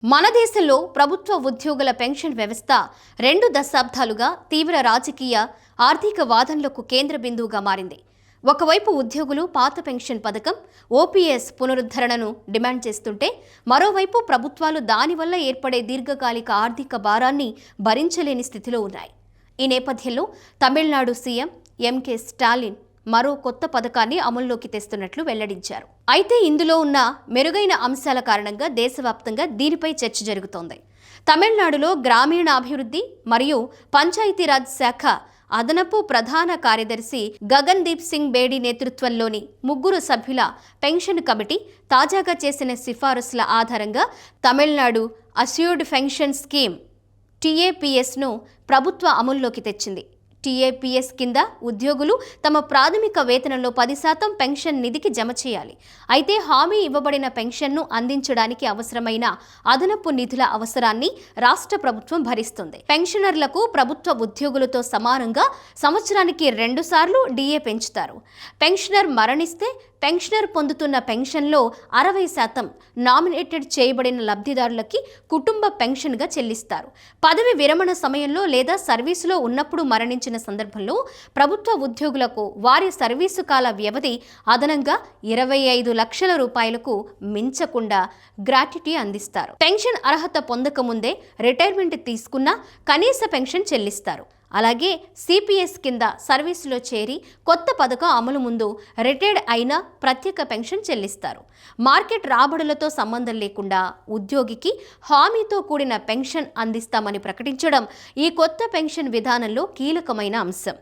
మన దేశంలో ప్రభుత్వ ఉద్యోగుల పెన్షన్ వ్యవస్థ 2 దశాబ్దాలుగా తీవ్ర రాజకీయ, ఆర్థిక వాదనలకు కేంద్ర బిందువుగా మారింది. ఒకవైపు ఉద్యోగులు పాత పెన్షన్ పథకం, ఓపీఎస్ పునరుద్ధరణను డిమాండ్ చేస్తుంటే, మరోవైపు ప్రభుత్వాలు దానివల్ల ఏర్పడే దీర్ఘకాలిక ఆర్థిక భారాన్ని భరించలేని స్థితిలో ఉన్నాయి. ఈ నేపథ్యంలో తమిళనాడు సీఎం ఎంకే స్టాలిన్ మరో కొత్త పథకాన్ని అమల్లోకి తెస్తున్నట్లు వెల్లడించారు. అయితే ఇందులో ఉన్న మెరుగైన అంశాల కారణంగా దేశవ్యాప్తంగా దీనిపై చర్చ జరుగుతోంది. తమిళనాడులో గ్రామీణాభివృద్ధి మరియు పంచాయతీరాజ్ శాఖ అదనపు ప్రధాన కార్యదర్శి గగన్ దీప్ సింగ్ బేడి నేతృత్వంలోని 3 సభ్యుల పెన్షన్ కమిటీ తాజాగా చేసిన సిఫారసుల ఆధారంగా తమిళనాడు అస్యూర్డ్ పెన్షన్ స్కీమ్ టీఏపీఎస్ను ప్రభుత్వ అమల్లోకి తెచ్చింది. టీఏపీఎస్ కింద ఉద్యోగులు తమ ప్రాథమిక వేతనంలో 10% పెన్షన్ నిధికి జమ చేయాలి. అయితే హామీ ఇవ్వబడిన పెన్షన్ను అందించడానికి అవసరమైన అదనపు నిధుల అవసరాన్ని రాష్ట్ర ప్రభుత్వం భరిస్తుంది. పెన్షనర్లకు ప్రభుత్వ ఉద్యోగులతో సమానంగా సంవత్సరానికి 2 సార్లు డీఏ పెంచుతారు. పెన్షనర్ మరణిస్తే పెన్షనర్ పొందుతున్న పెన్షన్లో 60% నామినేటెడ్ చేయబడిన లబ్ధిదారులకి కుటుంబ పెన్షన్గా చెల్లిస్తారు. పదవి విరమణ సమయంలో లేదా సర్వీసులో ఉన్నప్పుడు మరణించిన సందర్భంలో ప్రభుత్వ ఉద్యోగులకు వారి సర్వీసు కాల వ్యవధి అదనంగా 25 లక్షల రూపాయలకు మించకుండా గ్రాట్యుటీ అందిస్తారు. పెన్షన్ అర్హత పొందకముందే రిటైర్మెంట్ తీసుకున్న కనీస పెన్షన్ చెల్లిస్తారు. అలాగే సిపిఎస్ కింద సర్వీసులో చేరి కొత్త పథకం అమలు ముందు రిటైర్డ్ అయిన ప్రత్యేక పెన్షన్ చెల్లిస్తారు. మార్కెట్ రాబడులతో సంబంధం లేకుండా ఉద్యోగికి హామీతో కూడిన పెన్షన్ అందిస్తామని ప్రకటించడం ఈ కొత్త పెన్షన్ విధానంలో కీలకమైన అంశం.